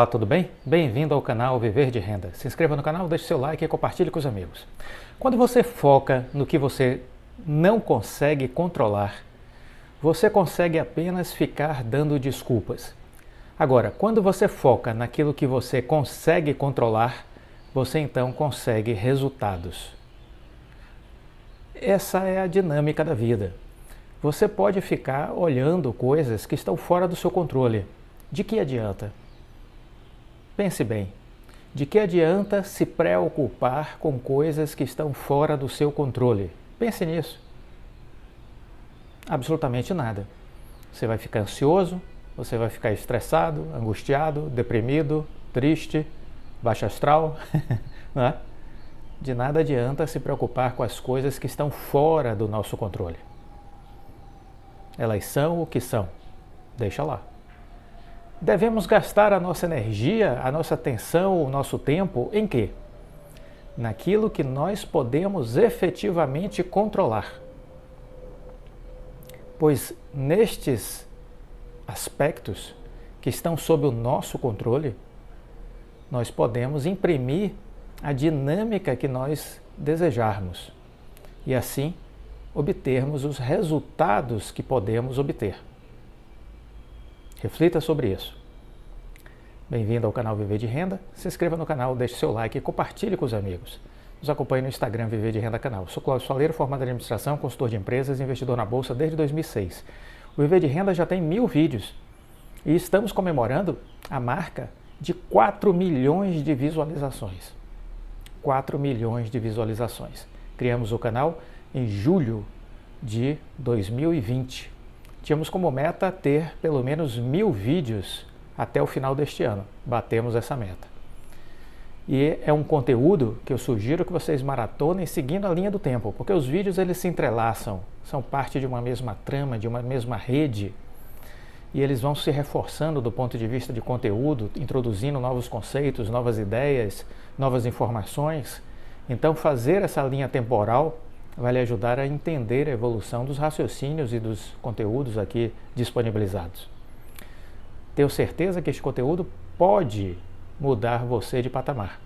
Olá, tudo bem? Bem-vindo ao canal Viver de Renda. Se inscreva no canal, deixe seu like e compartilhe com os amigos. Quando você foca no que você não consegue controlar, você consegue apenas ficar dando desculpas. Agora, quando você foca naquilo que você consegue controlar, você então consegue resultados. Essa é a dinâmica da vida. Você pode ficar olhando coisas que estão fora do seu controle. De que adianta? Pense bem, de que adianta se preocupar com coisas que estão fora do seu controle? Pense nisso. Absolutamente nada. Você vai ficar ansioso, você vai ficar estressado, angustiado, deprimido, triste, baixo astral. Não é? De nada adianta se preocupar com as coisas que estão fora do nosso controle. Elas são o que são. Deixa lá. Devemos gastar a nossa energia, a nossa atenção, o nosso tempo em quê? Naquilo que nós podemos efetivamente controlar. Pois nestes aspectos que estão sob o nosso controle, nós podemos imprimir a dinâmica que nós desejarmos e assim obtermos os resultados que podemos obter. Reflita sobre isso. Bem-vindo ao canal Viver de Renda. Se inscreva no canal, deixe seu like e compartilhe com os amigos. Nos acompanhe no Instagram Viver de Renda Canal. Sou Cláudio Faleiro, formado em administração, consultor de empresas e investidor na Bolsa desde 2006. O Viver de Renda já tem 1000 vídeos e estamos comemorando a marca de 4 milhões de visualizações. 4 milhões de visualizações. Criamos o canal em julho de 2020. Tínhamos como meta ter pelo menos 1000 vídeos até o final deste ano. Batemos essa meta. E é um conteúdo que eu sugiro que vocês maratonem seguindo a linha do tempo, porque os vídeos eles se entrelaçam, são parte de uma mesma trama, de uma mesma rede, e eles vão se reforçando do ponto de vista de conteúdo, introduzindo novos conceitos, novas ideias, novas informações. Então fazer essa linha temporal vai lhe ajudar a entender a evolução dos raciocínios e dos conteúdos aqui disponibilizados. Tenho certeza que este conteúdo pode mudar você de patamar.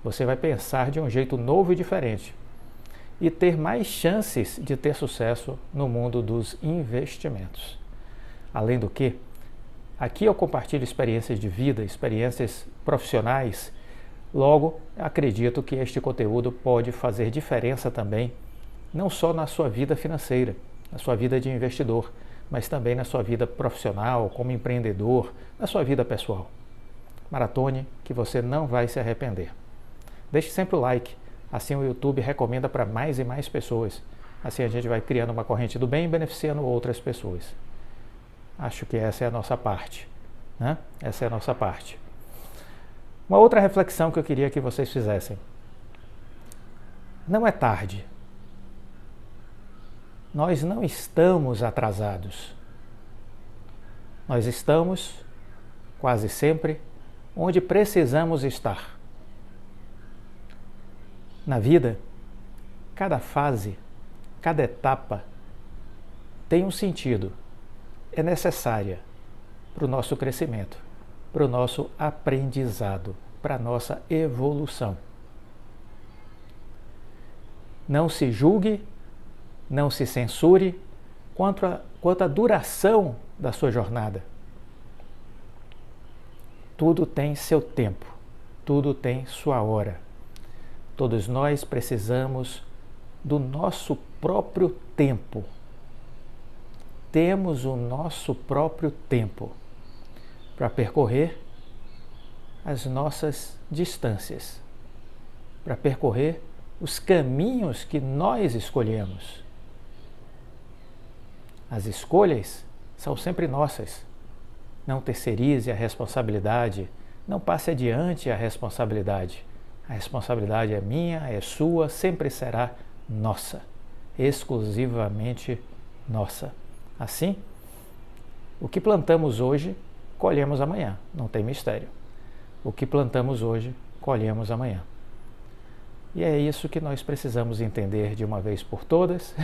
Você vai pensar de um jeito novo e diferente e ter mais chances de ter sucesso no mundo dos investimentos. Além do que, aqui eu compartilho experiências de vida, experiências profissionais. Logo, acredito que este conteúdo pode fazer diferença também não só na sua vida financeira, na sua vida de investidor, mas também na sua vida profissional, como empreendedor, na sua vida pessoal. Maratone, que você não vai se arrepender. Deixe sempre o like, assim o YouTube recomenda para mais e mais pessoas. Assim a gente vai criando uma corrente do bem e beneficiando outras pessoas. Acho que essa é a nossa parte, né? Essa é a nossa parte. Uma outra reflexão que eu queria que vocês fizessem. Não é tarde. Nós não estamos atrasados. Nós estamos, quase sempre, onde precisamos estar. Na vida, cada fase, cada etapa tem um sentido, é necessária para o nosso crescimento, para o nosso aprendizado, para a nossa evolução. Não se julgue, não se censure quanto à duração da sua jornada. Tudo tem seu tempo, tudo tem sua hora. Todos nós precisamos do nosso próprio tempo. Temos o nosso próprio tempo para percorrer as nossas distâncias, para percorrer os caminhos que nós escolhemos. As escolhas são sempre nossas. Não terceirize a responsabilidade, não passe adiante a responsabilidade. A responsabilidade é minha, é sua, sempre será nossa, exclusivamente nossa. Assim, o que plantamos hoje, colhemos amanhã, não tem mistério. O que plantamos hoje, colhemos amanhã. E é isso que nós precisamos entender de uma vez por todas,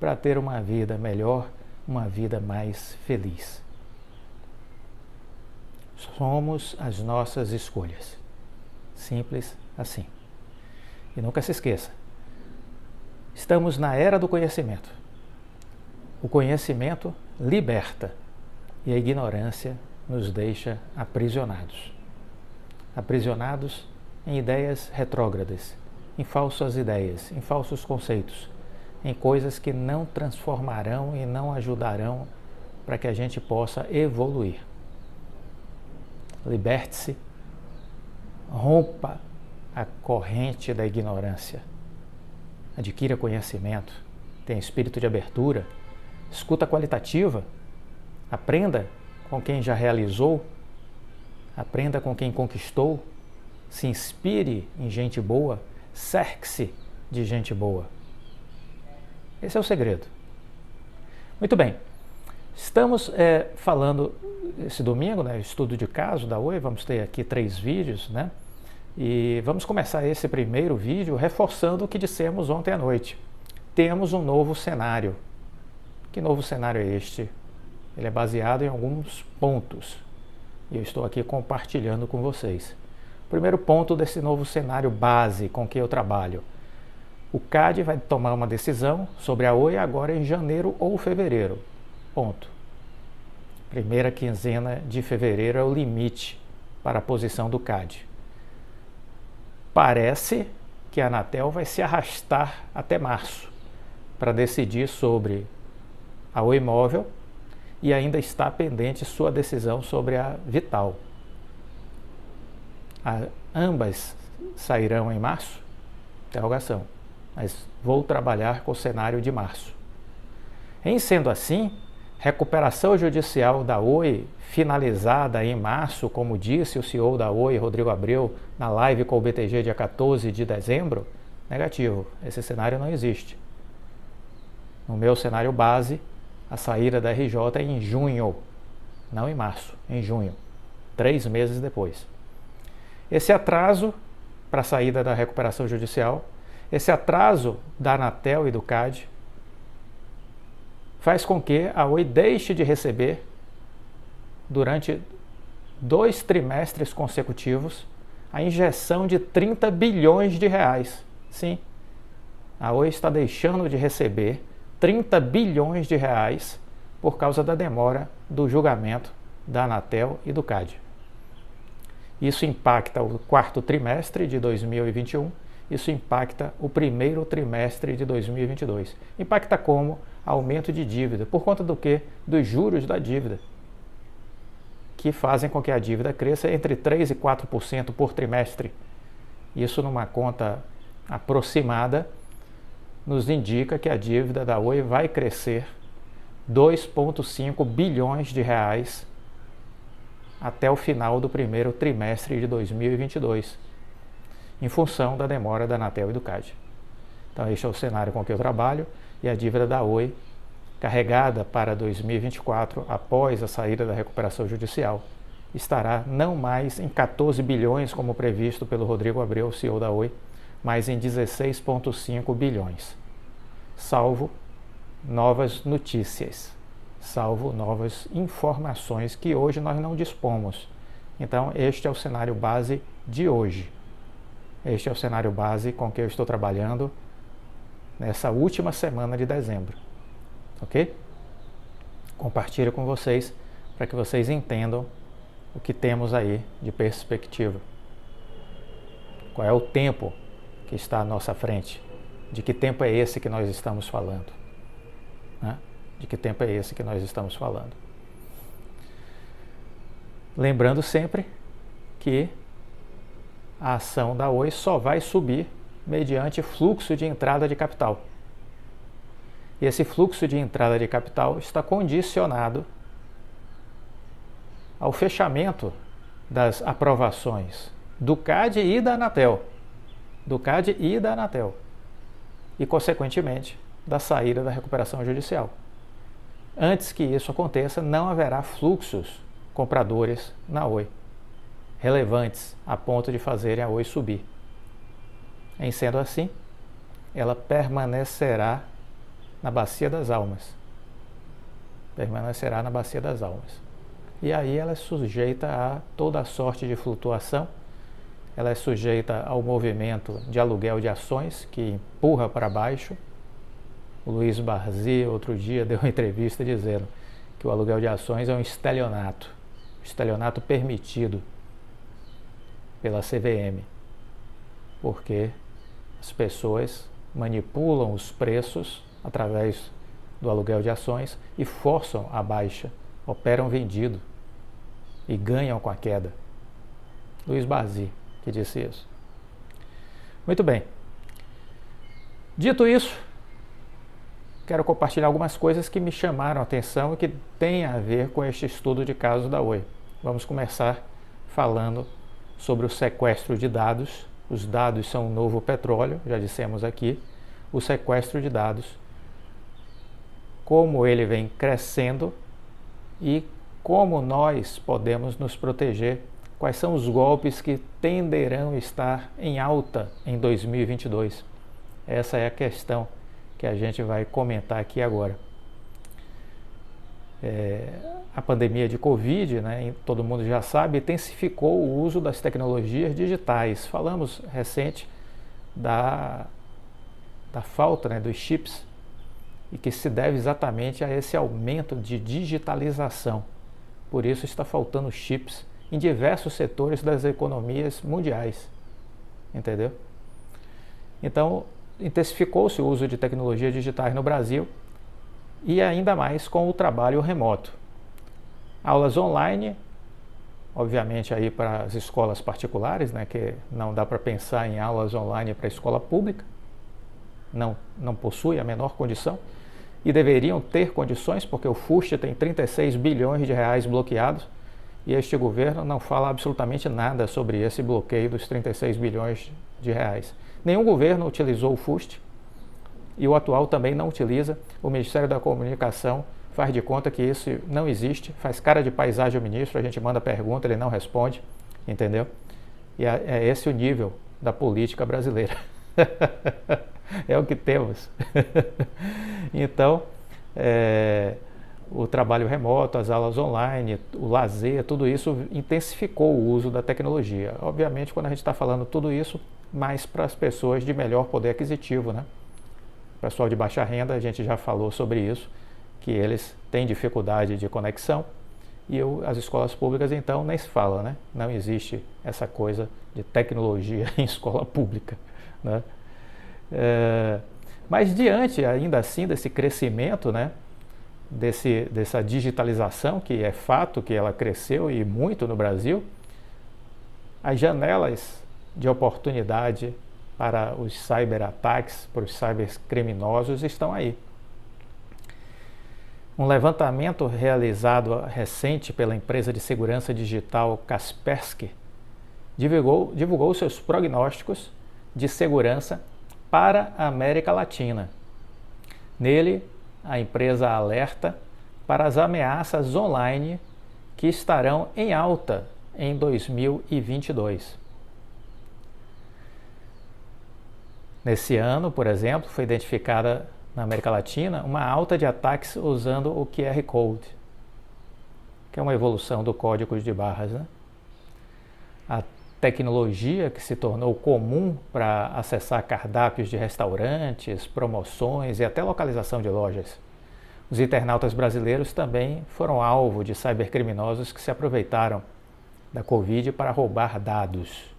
para ter uma vida melhor, uma vida mais feliz. Somos as nossas escolhas. Simples assim. E nunca se esqueça, estamos na era do conhecimento. O conhecimento liberta e a ignorância nos deixa aprisionados. Aprisionados em ideias retrógradas, em falsas ideias, em falsos conceitos, em coisas que não transformarão e não ajudarão para que a gente possa evoluir. Liberte-se, rompa a corrente da ignorância, adquira conhecimento, tenha espírito de abertura, escuta qualitativa, aprenda com quem já realizou, aprenda com quem conquistou, se inspire em gente boa, cerque-se de gente boa. Esse é o segredo. Muito bem, estamos falando esse domingo, né, estudo de caso da Oi, vamos ter aqui 3 vídeos, né? E vamos começar esse primeiro vídeo reforçando o que dissemos ontem à noite. Temos um novo cenário. Que novo cenário é este? Ele é baseado em alguns pontos. E eu estou aqui compartilhando com vocês. O primeiro ponto desse novo cenário base com que eu trabalho. O CAD vai tomar uma decisão sobre a Oi agora em janeiro ou fevereiro. Ponto. Primeira quinzena de fevereiro é o limite para a posição do CAD. Parece que a Anatel vai se arrastar até março para decidir sobre a Oi Móvel e ainda está pendente sua decisão sobre a Vital. Ambas sairão em março? Interrogação. Mas vou trabalhar com o cenário de março. Em sendo assim, recuperação judicial da Oi finalizada em março, como disse o CEO da Oi, Rodrigo Abreu, na live com o BTG dia 14 de dezembro, negativo, esse cenário não existe. No meu cenário base, a saída da RJ é em junho, não em março, em junho, 3 meses depois. Esse atraso para a saída da recuperação judicial, esse atraso da Anatel e do CAD, faz com que a Oi deixe de receber, durante 2 trimestres consecutivos, a injeção de 30 bilhões de reais. Sim, a Oi está deixando de receber 30 bilhões de reais por causa da demora do julgamento da Anatel e do CAD. Isso impacta o 4º trimestre de 2021, isso impacta o 1º trimestre de 2022. Impacta como? Aumento de dívida. Por conta do quê? Dos juros da dívida, que fazem com que a dívida cresça entre 3% e 4% por trimestre. Isso, numa conta aproximada, nos indica que a dívida da Oi vai crescer 2,5 bilhões de reais até o final do 1º trimestre de 2022, em função da demora da Anatel e do CAD. Então, este é o cenário com que eu trabalho, e a dívida da Oi, carregada para 2024, após a saída da recuperação judicial, estará não mais em 14 bilhões, como previsto pelo Rodrigo Abreu, CEO da Oi, mas em 16,5 bilhões, salvo novas notícias, salvo novas informações que hoje nós não dispomos. Então, este é o cenário base de hoje. Este é o cenário base com que eu estou trabalhando nessa última semana de dezembro. Ok? Compartilho com vocês para que vocês entendam o que temos aí de perspectiva. Qual é o tempo que está à nossa frente? De que tempo é esse que nós estamos falando? Né? De que tempo é esse que nós estamos falando? Lembrando sempre que a ação da Oi só vai subir mediante fluxo de entrada de capital. E esse fluxo de entrada de capital está condicionado ao fechamento das aprovações do CAD e da Anatel. Do CAD e da Anatel. E, consequentemente, da saída da recuperação judicial. Antes que isso aconteça, não haverá fluxos compradores na Oi, relevantes a ponto de fazerem a Oi subir. Em sendo assim, ela permanecerá na bacia das almas. Permanecerá na bacia das almas. e aí ela é sujeita a toda a sorte de flutuação, ela é sujeita ao movimento de aluguel de ações que empurra para baixo. O Luiz Barzi, outro dia, deu uma entrevista dizendo que o aluguel de ações é um estelionato permitido pela CVM, porque as pessoas manipulam os preços através do aluguel de ações e forçam a baixa, operam vendido e ganham com a queda. Luiz Barzi que disse isso. Muito bem. Dito isso, quero compartilhar algumas coisas que me chamaram a atenção e que têm a ver com este estudo de caso da Oi. Vamos começar falando sobre o sequestro de dados. Os dados são o novo petróleo, já dissemos aqui. O sequestro de dados, como ele vem crescendo e como nós podemos nos proteger, quais são os golpes que tenderão a estar em alta em 2022. Essa é a questão que a gente vai comentar aqui agora. A pandemia de Covid, né, todo mundo já sabe, intensificou o uso das tecnologias digitais. Falamos recente da falta, né, dos chips, e que se deve exatamente a esse aumento de digitalização. Por isso está faltando chips em diversos setores das economias mundiais. Entendeu? Então, intensificou-se o uso de tecnologias digitais no Brasil e ainda mais com o trabalho remoto. Aulas online, obviamente aí para as escolas particulares, né, que não dá para pensar em aulas online para a escola pública, não possui a menor condição e deveriam ter condições, porque o FUST tem 36 bilhões de reais bloqueados e este governo não fala absolutamente nada sobre esse bloqueio dos 36 bilhões de reais. Nenhum governo utilizou o FUST e o atual também não utiliza. O Ministério da Comunicação faz de conta que isso não existe, faz cara de paisagem ao ministro, a gente manda pergunta, ele não responde, entendeu? E é esse o nível da política brasileira. É o que temos. Então, o trabalho remoto, as aulas online, o lazer, tudo isso intensificou o uso da tecnologia. Obviamente, quando a gente está falando tudo isso, mais para as pessoas de melhor poder aquisitivo, né? O pessoal de baixa renda, a gente já falou sobre isso, que eles têm dificuldade de conexão e as escolas públicas, então, nem se fala, né? Não existe essa coisa de tecnologia em escola pública, né? Mas diante, ainda assim, desse crescimento, né? Dessa digitalização, que é fato que ela cresceu e muito no Brasil, as janelas de oportunidade para os cyberataques, para os cybercriminosos estão aí. Um levantamento realizado recente pela empresa de segurança digital Kaspersky divulgou seus prognósticos de segurança para a América Latina. Nele, a empresa alerta para as ameaças online que estarão em alta em 2022. Nesse ano, por exemplo, foi identificada na América Latina uma alta de ataques usando o QR Code, que é uma evolução do código de barras, né? A tecnologia que se tornou comum para acessar cardápios de restaurantes, promoções e até localização de lojas. Os internautas brasileiros também foram alvo de cybercriminosos que se aproveitaram da Covid para roubar dados.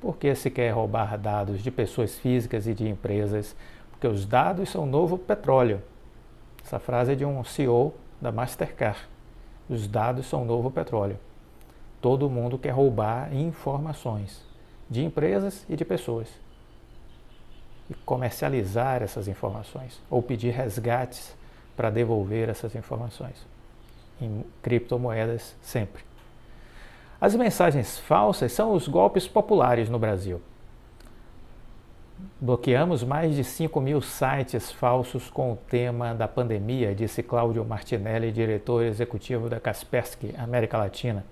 Por que se quer roubar dados de pessoas físicas e de empresas? Porque os dados são o novo petróleo. Essa frase é de um CEO da Mastercard. Os dados são o novo petróleo. Todo mundo quer roubar informações de empresas e de pessoas e comercializar essas informações ou pedir resgates para devolver essas informações em criptomoedas sempre. As mensagens falsas são os golpes populares no Brasil. Bloqueamos mais de 5.000 sites falsos com o tema da pandemia, disse Cláudio Martinelli, diretor executivo da Kaspersky América Latina,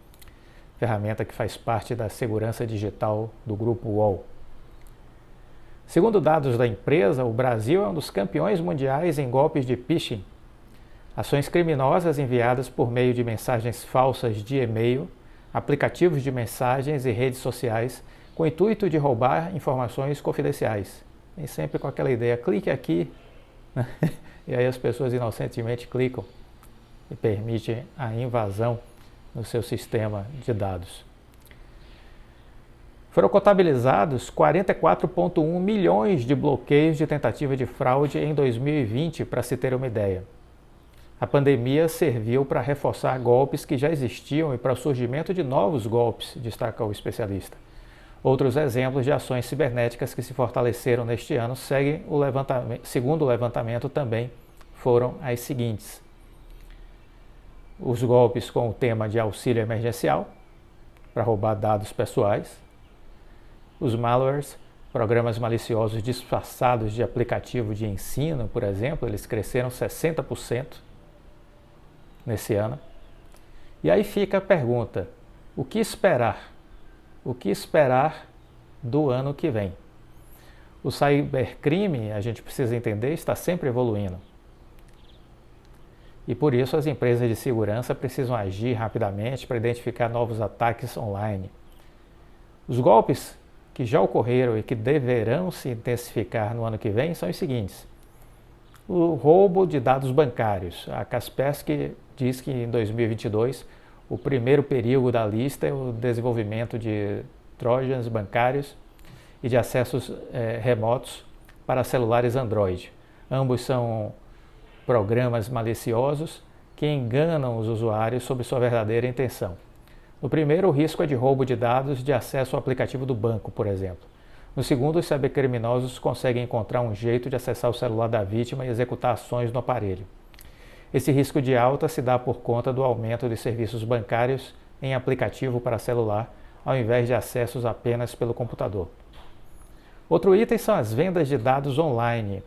ferramenta que faz parte da segurança digital do Grupo UOL. Segundo dados da empresa, o Brasil é um dos campeões mundiais em golpes de phishing. Ações criminosas enviadas por meio de mensagens falsas de e-mail, aplicativos de mensagens e redes sociais com o intuito de roubar informações confidenciais. Nem sempre com aquela ideia, clique aqui, né? E aí as pessoas inocentemente clicam e permitem a invasão no seu sistema de dados. Foram contabilizados 44,1 milhões de bloqueios de tentativa de fraude em 2020, para se ter uma ideia. A pandemia serviu para reforçar golpes que já existiam e para o surgimento de novos golpes, destaca o especialista. Outros exemplos de ações cibernéticas que se fortaleceram neste ano segundo o levantamento também foram as seguintes: os golpes com o tema de auxílio emergencial, para roubar dados pessoais, os malwares, programas maliciosos disfarçados de aplicativo de ensino, por exemplo, eles cresceram 60% nesse ano. E aí fica a pergunta: o que esperar? O que esperar do ano que vem? O cybercrime, a gente precisa entender, está sempre evoluindo. E por isso as empresas de segurança precisam agir rapidamente para identificar novos ataques online. Os golpes que já ocorreram e que deverão se intensificar no ano que vem são os seguintes: o roubo de dados bancários. A Kaspersky diz que em 2022 o primeiro perigo da lista é o desenvolvimento de trojans bancários e de acessos remotos para celulares Android. Ambos são programas maliciosos que enganam os usuários sobre sua verdadeira intenção. No primeiro, o risco é de roubo de dados de acesso ao aplicativo do banco, por exemplo. No segundo, os cybercriminosos conseguem encontrar um jeito de acessar o celular da vítima e executar ações no aparelho. Esse risco de alta se dá por conta do aumento de serviços bancários em aplicativo para celular, ao invés de acessos apenas pelo computador. Outro item são as vendas de dados online.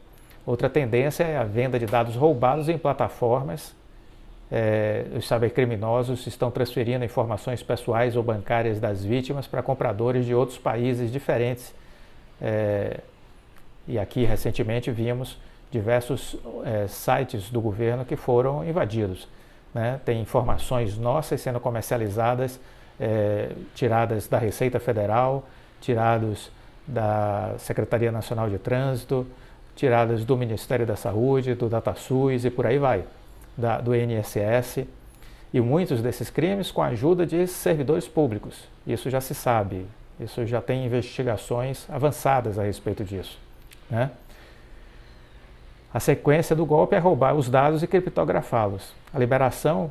Outra tendência é a venda de dados roubados em plataformas. Os cybercriminosos estão transferindo informações pessoais ou bancárias das vítimas para compradores de outros países diferentes. E aqui recentemente vimos diversos sites do governo que foram invadidos, né? Tem informações nossas sendo comercializadas, tiradas da Receita Federal, tiradas da Secretaria Nacional de Trânsito, tiradas do Ministério da Saúde, do DataSUS e por aí vai, do INSS, e muitos desses crimes com a ajuda de servidores públicos. Isso já se sabe, isso já tem investigações avançadas a respeito disso, né? A sequência do golpe é roubar os dados e criptografá-los. A liberação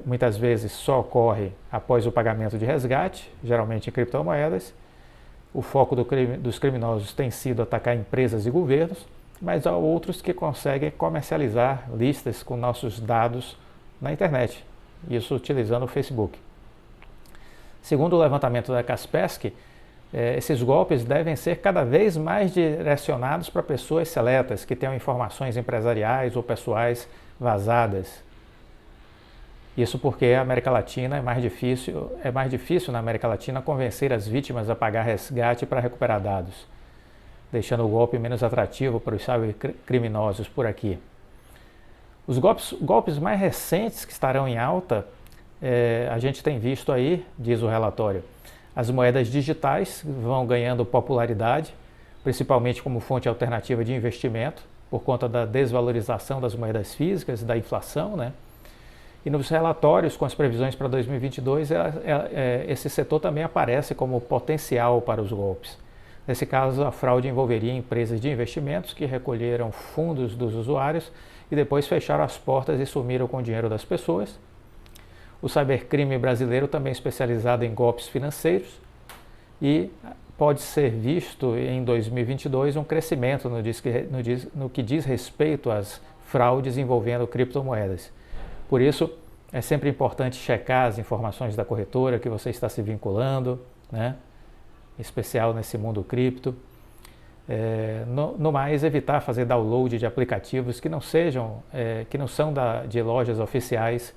muitas vezes só ocorre após o pagamento de resgate, geralmente em criptomoedas. O foco dos criminosos tem sido atacar empresas e governos, mas há outros que conseguem comercializar listas com nossos dados na internet, isso utilizando o Facebook. Segundo o levantamento da Kaspersky, esses golpes devem ser cada vez mais direcionados para pessoas seletas que tenham informações empresariais ou pessoais vazadas. Isso porque a América Latina é mais difícil na América Latina convencer as vítimas a pagar resgate para recuperar dados, deixando o golpe menos atrativo para os cybercriminosos por aqui. Os golpes mais recentes que estarão em alta, a gente tem visto aí, diz o relatório. As moedas digitais vão ganhando popularidade, principalmente como fonte alternativa de investimento, por conta da desvalorização das moedas físicas, da inflação, né? E nos relatórios com as previsões para 2022, esse setor também aparece como potencial para os golpes. Nesse caso, a fraude envolveria empresas de investimentos que recolheram fundos dos usuários e depois fecharam as portas e sumiram com o dinheiro das pessoas. O cybercrime brasileiro também é especializado em golpes financeiros e pode ser visto em 2022 um crescimento no que diz respeito às fraudes envolvendo criptomoedas. Por isso, é sempre importante checar as informações da corretora que você está se vinculando, né? Em especial nesse mundo cripto. No mais, evitar fazer download de aplicativos que não são de lojas oficiais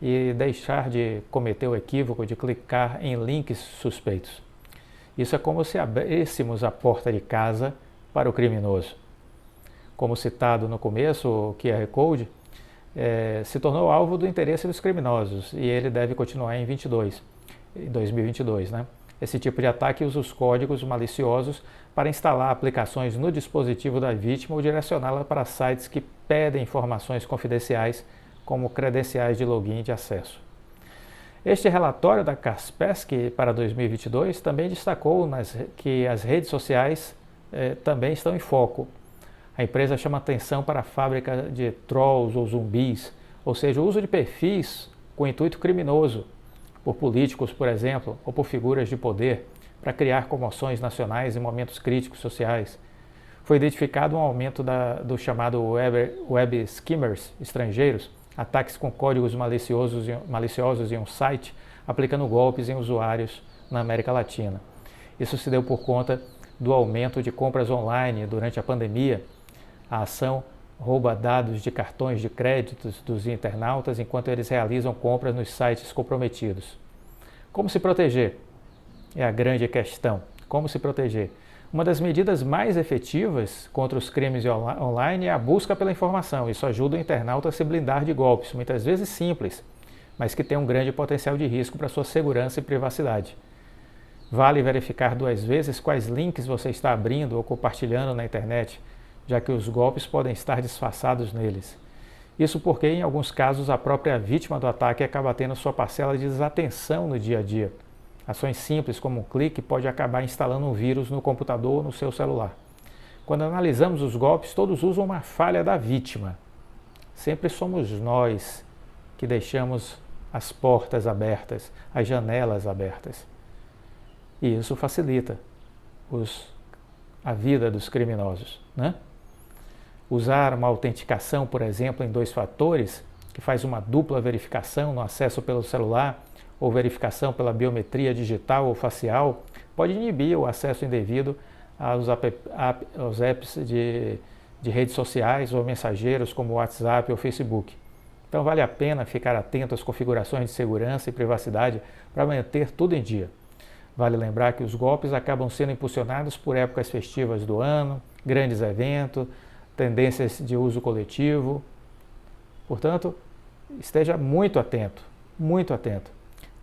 e deixar de cometer o equívoco de clicar em links suspeitos. Isso é como se abríssemos a porta de casa para o criminoso. Como citado no começo, o QR Code, se tornou alvo do interesse dos criminosos e ele deve continuar em 2022, né? Esse tipo de ataque usa os códigos maliciosos para instalar aplicações no dispositivo da vítima ou direcioná-la para sites que pedem informações confidenciais, como credenciais de login e de acesso. Este relatório da Kaspersky para 2022 também destacou que as redes sociais também estão em foco. A empresa chama atenção para a fábrica de trolls ou zumbis, ou seja, o uso de perfis com intuito criminoso, por políticos, por exemplo, ou por figuras de poder, para criar comoções nacionais em momentos críticos sociais. Foi identificado um aumento do chamado web skimmers estrangeiros, ataques com códigos maliciosos em um site, aplicando golpes em usuários na América Latina. Isso se deu por conta do aumento de compras online durante a pandemia. A ação rouba dados de cartões de créditos dos internautas enquanto eles realizam compras nos sites comprometidos. Como se proteger? É a grande questão. Como se proteger? Uma das medidas mais efetivas contra os crimes online é a busca pela informação. Isso ajuda o internauta a se blindar de golpes, muitas vezes simples, mas que têm um grande potencial de risco para sua segurança e privacidade. Vale verificar 2 vezes quais links você está abrindo ou compartilhando na internet, já que os golpes podem estar disfarçados neles. Isso porque, em alguns casos, a própria vítima do ataque acaba tendo sua parcela de desatenção no dia a dia. Ações simples como um clique pode acabar instalando um vírus no computador ou no seu celular. Quando analisamos os golpes, todos usam uma falha da vítima. Sempre somos nós que deixamos as portas abertas, as janelas abertas. E isso facilita a vida dos criminosos, né? Usar uma autenticação, por exemplo, em 2 fatores, que faz uma dupla verificação no acesso pelo celular ou verificação pela biometria digital ou facial, pode inibir o acesso indevido aos apps de redes sociais ou mensageiros como WhatsApp ou Facebook. Então vale a pena ficar atento às configurações de segurança e privacidade para manter tudo em dia. Vale lembrar que os golpes acabam sendo impulsionados por épocas festivas do ano, grandes eventos, tendências de uso coletivo. Portanto, esteja muito atento, muito atento.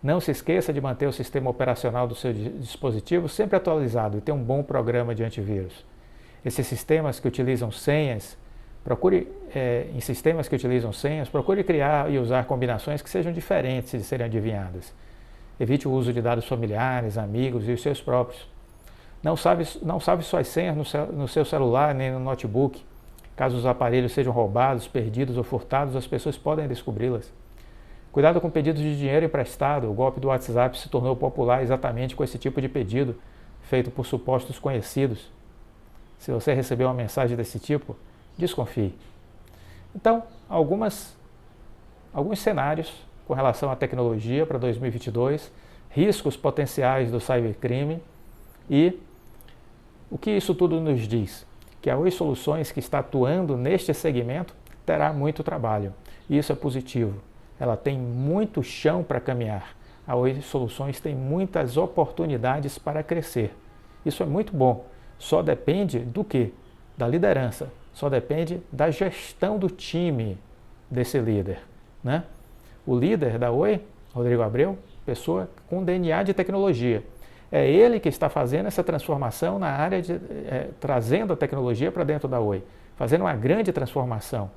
Não se esqueça de manter o sistema operacional do seu dispositivo sempre atualizado e ter um bom programa de antivírus. Esses sistemas que utilizam senhas, procure criar e usar combinações que sejam diferentes de serem adivinhadas. Evite o uso de dados familiares, amigos e os seus próprios. Não salve suas senhas no seu celular nem no notebook. Caso os aparelhos sejam roubados, perdidos ou furtados, as pessoas podem descobri-las. Cuidado com pedidos de dinheiro emprestado. O golpe do WhatsApp se tornou popular exatamente com esse tipo de pedido, feito por supostos conhecidos. Se você recebeu uma mensagem desse tipo, desconfie. Então, alguns cenários com relação à tecnologia para 2022, riscos potenciais do cybercrime e o que isso tudo nos diz? Que a Oi Soluções, que está atuando neste segmento, terá muito trabalho. E isso é positivo. Ela tem muito chão para caminhar. A Oi Soluções tem muitas oportunidades para crescer. Isso é muito bom. Só depende do quê? Da liderança. Só depende da gestão do time desse líder, né? O líder da Oi, Rodrigo Abreu, pessoa com DNA de tecnologia. É ele que está fazendo essa transformação na área trazendo a tecnologia para dentro da Oi, fazendo uma grande transformação,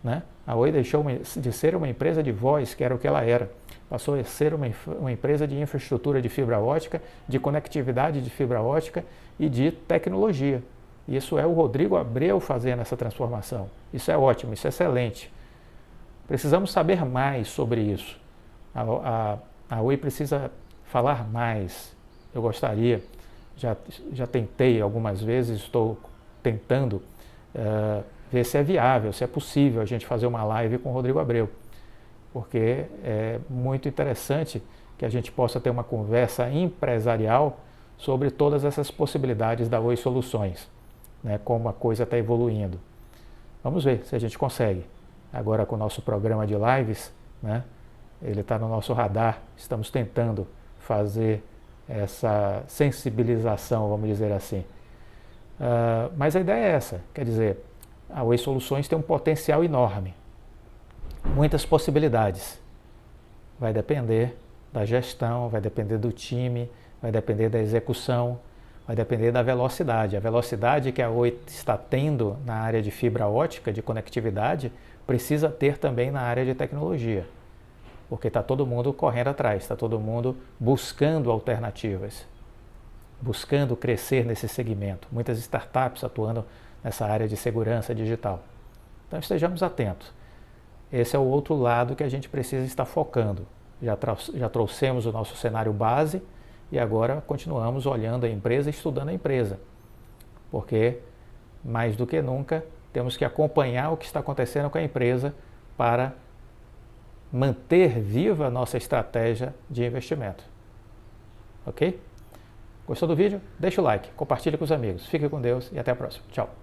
né? A Oi deixou de ser uma empresa de voz, que era o que ela era, passou a ser uma empresa de infraestrutura de fibra ótica, de conectividade de fibra ótica e de tecnologia. Isso é o Rodrigo Abreu fazendo essa transformação. Isso é ótimo, isso é excelente. Precisamos saber mais sobre isso. A Oi precisa falar mais. Eu gostaria, já tentei algumas vezes, estou tentando ver se é viável, se é possível a gente fazer uma live com o Rodrigo Abreu, porque é muito interessante que a gente possa ter uma conversa empresarial sobre todas essas possibilidades da Oi Soluções, né, como a coisa está evoluindo. Vamos ver se a gente consegue. Agora com o nosso programa de lives, né, ele está no nosso radar, estamos tentando fazer essa sensibilização, vamos dizer assim. Mas a ideia é essa, quer dizer, a Oi Soluções tem um potencial enorme. muitas possibilidades. Vai depender da gestão, vai depender do time, vai depender da execução, vai depender da velocidade. A velocidade que a Oi está tendo na área de fibra ótica, de conectividade, precisa ter também na área de tecnologia. Porque está todo mundo correndo atrás, está todo mundo buscando alternativas, buscando crescer nesse segmento. Muitas startups atuando nessa área de segurança digital. Então estejamos atentos. Esse é o outro lado que a gente precisa estar focando. Já trouxemos o nosso cenário base e agora continuamos olhando a empresa e estudando a empresa. Porque, mais do que nunca, temos que acompanhar o que está acontecendo com a empresa para manter viva a nossa estratégia de investimento. Ok? Gostou do vídeo? Deixa o like, compartilhe com os amigos. Fique com Deus e até a próxima. Tchau!